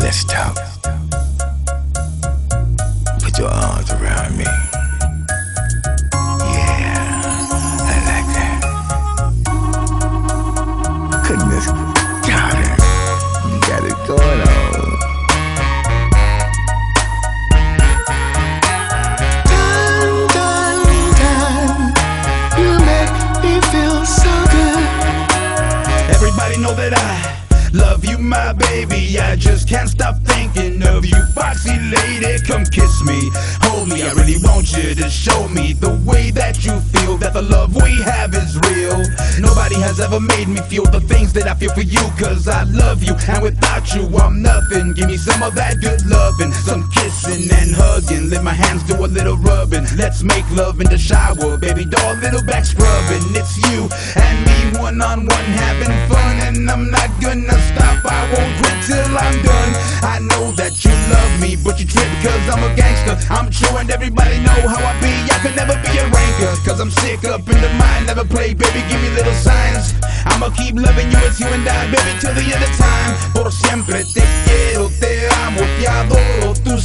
Let's talk. Put your arms around me. Yeah, I like that. Goodness, darling, you got it going on. Time, you make me feel so good. Everybody know that I love you, my baby. I just can't stop thinking of you, foxy lady. Come kiss me, hold me. I really want you to show me the way that you feel, that the love we have is real. Nobody has ever made me feel the things that I feel for you, cause I love you, and without you I'm nothing. Give me some of that good loving, some kissing and hugging. Let my hands do a little rubbing. Let's make love in the shower, baby doll, little back scrubbing. It's you and me, one-on-one, having fun, and I'm not gonna stop, I won't quit till I'm done. I know that you love me, but you trip cause I'm a gangster. I'm true and everybody know how I be. I could never be a ranker, cause I'm sick up in the mind. Never play, baby, give me little signs. I'ma keep loving you, it's you and I, baby, till the end of time. Por siempre te quiero, te amo, te adoro. Tú